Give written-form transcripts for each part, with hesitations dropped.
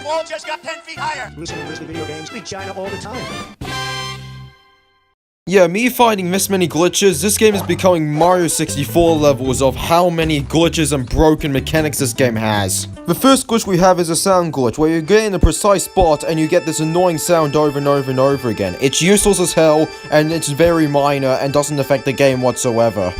wall just got 10 feet higher. Listen to Grizzly Video Games, beat China all the time. Yeah, me finding this many glitches, this game is becoming Mario 64 levels of how many glitches and broken mechanics this game has. The first glitch we have is a sound glitch, where you get in a precise spot and you get this annoying sound over and over and over again. It's useless as hell, and it's very minor and doesn't affect the game whatsoever.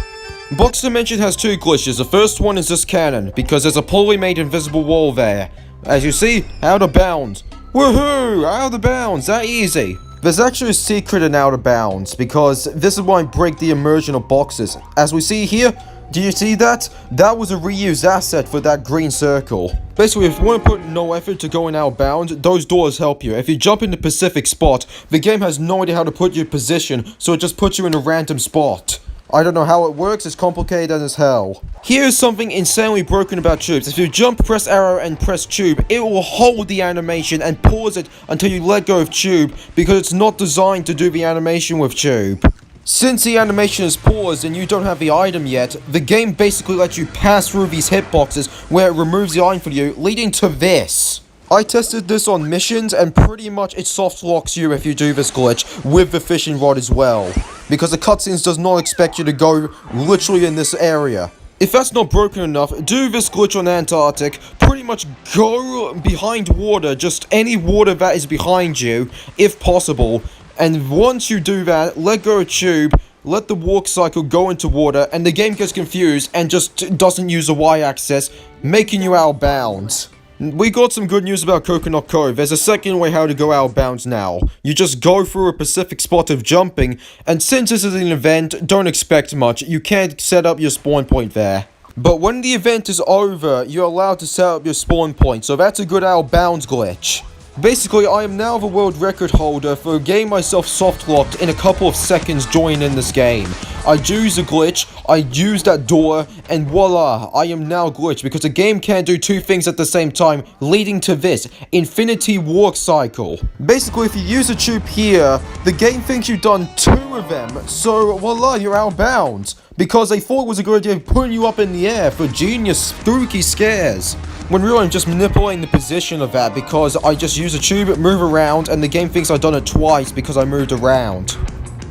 Box Dimension has two glitches. The first one is this cannon, because there's a poorly made invisible wall there. As you see, out of bounds. Woohoo! Out of bounds, that easy. There's actually a secret in Out of Bounds, because this is why I break the immersion of boxes. As we see here, do you see that? That was a reused asset for that green circle. Basically, if you want to put no effort to go in Out of Bounds, those doors help you. If you jump in the Pacific spot, the game has no idea how to put you in position, so it just puts you in a random spot. I don't know how it works, it's complicated as hell. Here's something insanely broken about tubes. If you jump, press arrow, and press tube, it will hold the animation and pause it until you let go of tube, because it's not designed to do the animation with tube. Since the animation is paused and you don't have the item yet, the game basically lets you pass through these hitboxes where it removes the item for you, leading to this. I tested this on missions, and pretty much it soft locks you if you do this glitch, with the fishing rod as well. Because the cutscenes does not expect you to go literally in this area. If that's not broken enough, do this glitch on Antarctic, pretty much go behind water, just any water that is behind you, if possible. And once you do that, let go of tube, let the walk cycle go into water, and the game gets confused and just doesn't use the Y-axis, making you out of bounds. We got some good news about Coconut Cove. There's a second way how to go out of bounds now. You just go through a specific spot of jumping, and since this is an event, don't expect much. You can't set up your spawn point there. But when the event is over, you're allowed to set up your spawn point, so that's a good out of bounds glitch. Basically, I am now the world record holder for getting myself soft locked in a couple of seconds joining in this game. I use a glitch, I use that door, and voila, I am now glitched because the game can't do two things at the same time, leading to this infinity walk cycle. Basically, if you use a tube here, the game thinks you've done two of them, so voila, you're out of bounds. Because they thought it was a good idea putting you up in the air for genius spooky scares. When really I'm just manipulating the position of that because I just use a tube, move around, and the game thinks I've done it twice because I moved around.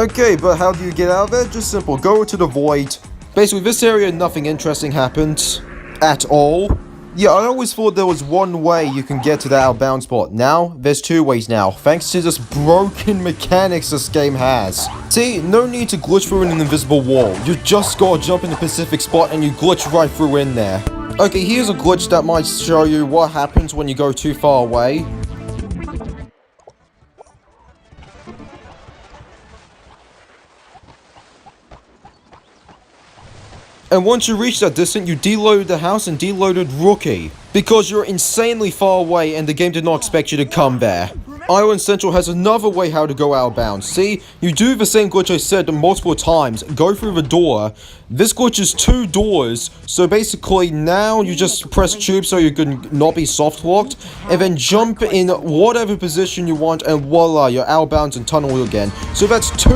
Okay, but how do you get out of it? Just simple, go to the void. Basically, this area nothing interesting happens at all. Yeah, I always thought there was one way you can get to the out of bounds spot. Now, there's two ways now, thanks to this broken mechanics this game has. See, no need to glitch through an invisible wall. You just gotta jump in the Pacific spot and you glitch right through in there. Okay, here's a glitch that might show you what happens when you go too far away. And once you reach that distance, you deloaded the house and deloaded Rookie. Because you're insanely far away and the game did not expect you to come there. Island Central has another way how to go out of bounds. See, you do the same glitch I said multiple times. Go through the door. This glitch is two doors. So basically now you just press tube so you can not be soft locked. And then jump in whatever position you want and voila, you're out of bounds and tunnel again. So that's two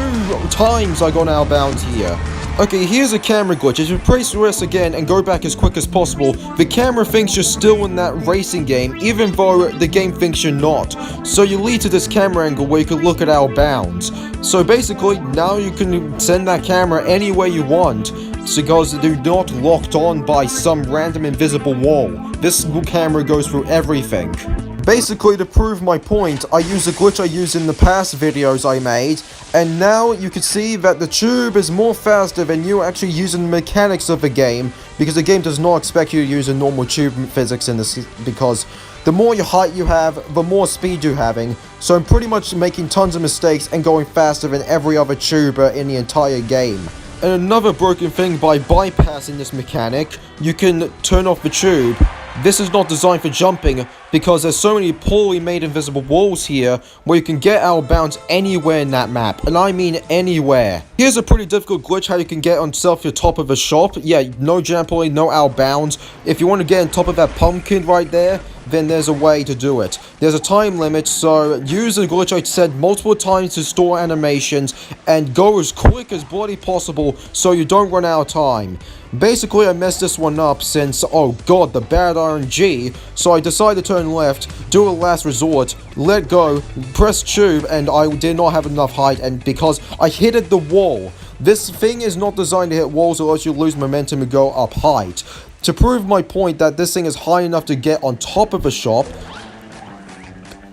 times I got out of bounds here. Okay, here's a camera glitch. If you press rest again and go back as quick as possible, the camera thinks you're still in that racing game, even though the game thinks you're not. So you lead to this camera angle where you can look at out of bounds. So basically, now you can send that camera anywhere you want, because they're not locked on by some random invisible wall. This camera goes through everything. Basically, to prove my point, I use a glitch I used in the past videos I made, and now you can see that the tube is more faster than you actually using the mechanics of the game, because the game does not expect you to use a normal tube physics in this, because the more your height you have, the more speed you're having, so I'm pretty much making tons of mistakes and going faster than every other tuber in the entire game. And another broken thing, by bypassing this mechanic, you can turn off the tube. This is not designed for jumping, because there's so many poorly made invisible walls here, where you can get out of bounds anywhere in that map, and I mean anywhere. Here's a pretty difficult glitch how you can get on yourself the top of a shop. Yeah, no jump, no out of bounds. If you want to get on top of that pumpkin right there, then there's a way to do it. There's a time limit, so use the glitch I said multiple times to store animations, and go as quick as bloody possible so you don't run out of time. Basically, I messed this one up since, oh god, the bad RNG, so I decided to turn left, do a last resort, let go, press tube, and I did not have enough height, and because I hit the wall. This thing is not designed to hit walls unless you lose momentum and go up height. To prove my point that this thing is high enough to get on top of a shop,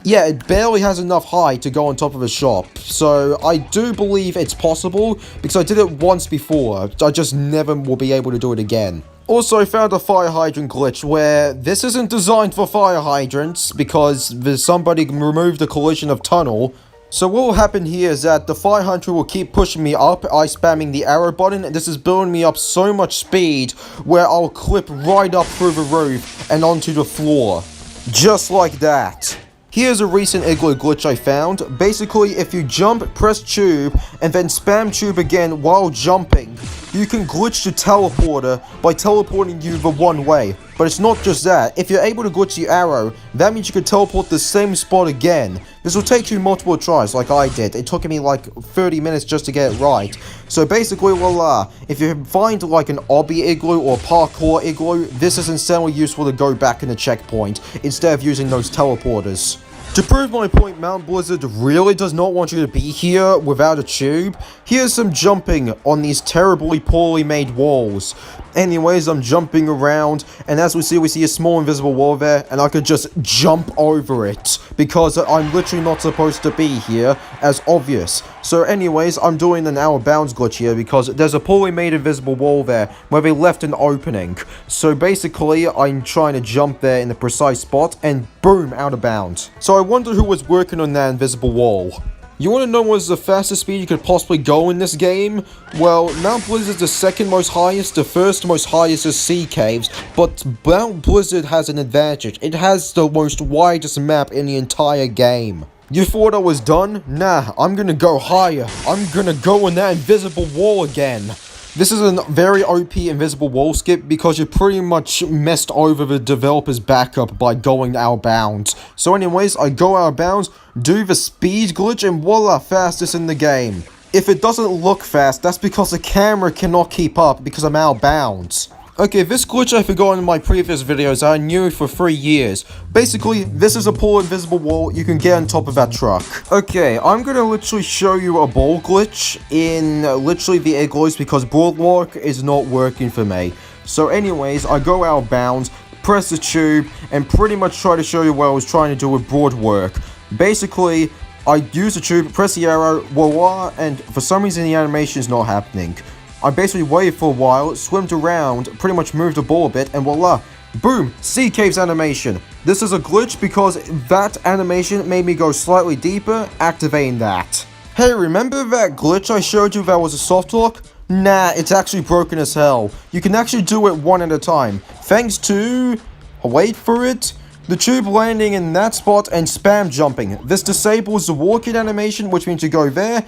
yeah, it barely has enough height to go on top of a shop. So I do believe it's possible because I did it once before. I just never will be able to do it again. Also, I found a fire hydrant glitch where this isn't designed for fire hydrants because somebody removed the collision of tunnel. So what will happen here is that the fire hydrant will keep pushing me up, I spamming the arrow button, and this is building me up so much speed where I'll clip right up through the roof and onto the floor. Just like that. Here's a recent Igloo glitch I found. Basically, if you jump, press tube, and then spam tube again while jumping, you can glitch the teleporter by teleporting you the one way. But it's not just that. If you're able to glitch the arrow, that means you can teleport the same spot again. This will take you multiple tries like I did. It took me like 30 minutes just to get it right. So basically, voila, if you find like an obby igloo or parkour igloo, this is insanely useful to go back in the checkpoint instead of using those teleporters. To prove my point, Mount Blizzard really does not want you to be here without a tube. Here's some jumping on these terribly poorly made walls. Anyways, I'm jumping around, and as we see a small invisible wall there, and I could just jump over it, because I'm literally not supposed to be here, as obvious. So anyways, I'm doing an out of bounds glitch here, because there's a poorly made invisible wall there, where they left an opening. So basically, I'm trying to jump there in the precise spot, and boom, out of bounds. So I wonder who was working on that invisible wall. You want to know what is the fastest speed you could possibly go in this game? Well, Mount Blizzard is the second most highest, the first most highest is Sea Caves, but Mount Blizzard has an advantage. It has the most widest map in the entire game. You thought I was done? Nah, I'm gonna go higher. I'm gonna go in that invisible wall again. This is a very OP invisible wall skip because you pretty much messed over the developer's backup by going out of bounds. So anyways, I go out of bounds, do the speed glitch, and voila, fastest in the game. If it doesn't look fast, that's because the camera cannot keep up because I'm out of bounds. Okay, this glitch I forgot in my previous videos, I knew for 3 years. Basically, this is a poor invisible wall, you can get on top of that truck. Okay, I'm gonna literally show you a ball glitch in literally the igloos because Boardwalk is not working for me. So anyways, I go out of bounds, press the tube, and pretty much try to show you what I was trying to do with Boardwalk. Basically, I use the tube, press the arrow, voila, and for some reason the animation is not happening. I basically waited for a while, swimmed around, pretty much moved the ball a bit, and voila, boom, Sea Caves animation. This is a glitch because that animation made me go slightly deeper, activating that. Hey, remember that glitch I showed you that was a soft lock? Nah, it's actually broken as hell. You can actually do it one at a time, thanks to, wait for it, the tube landing in that spot and spam jumping. This disables the walking animation, which means you go there,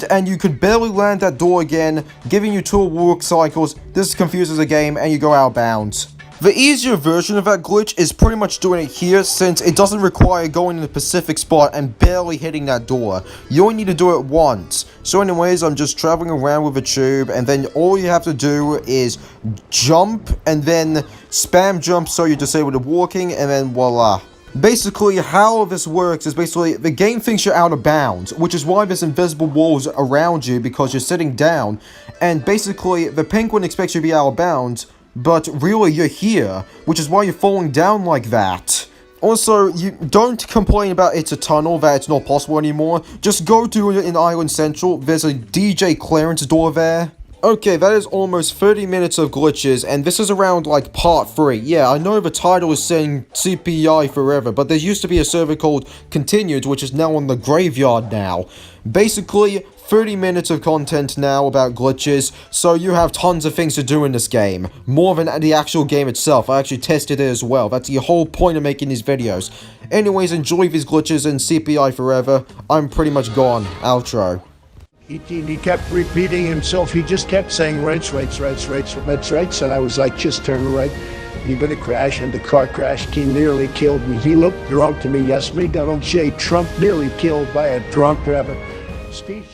and you could barely land that door again, giving you 2 walk cycles. This confuses the game and you go out of bounds. The easier version of that glitch is pretty much doing it here since it doesn't require going in the specific spot and barely hitting that door. You only need to do it once. So anyways, I'm just traveling around with a tube and then all you have to do is jump and then spam jump so you disable the walking and then voila. Basically, how this works is basically the game thinks you're out of bounds, which is why there's invisible walls around you because you're sitting down, and basically the penguin expects you to be out of bounds, but really you're here, which is why you're falling down like that. Also, you don't complain about it's a tunnel, that it's not possible anymore. Just go to it in Island Central, there's a DJ clearance door there. Okay, that is almost 30 minutes of glitches, and this is around, like, part 3. Yeah, I know the title is saying CPI forever, but there used to be a server called Continued, which is now on the graveyard now. Basically, 30 minutes of content now about glitches, so you have tons of things to do in this game. More than the actual game itself, I actually tested it as well. That's the whole point of making these videos. Anyways, enjoy these glitches and CPI forever. I'm pretty much gone. Outro. He kept repeating himself. He just kept saying rights, rights, rights, rights, rights, rights. And I was like, just turn right. You've been a crash and the car crash. He nearly killed me. He looked drunk to me. Yes, me, Donald J. Trump nearly killed by a drunk driver. Speech.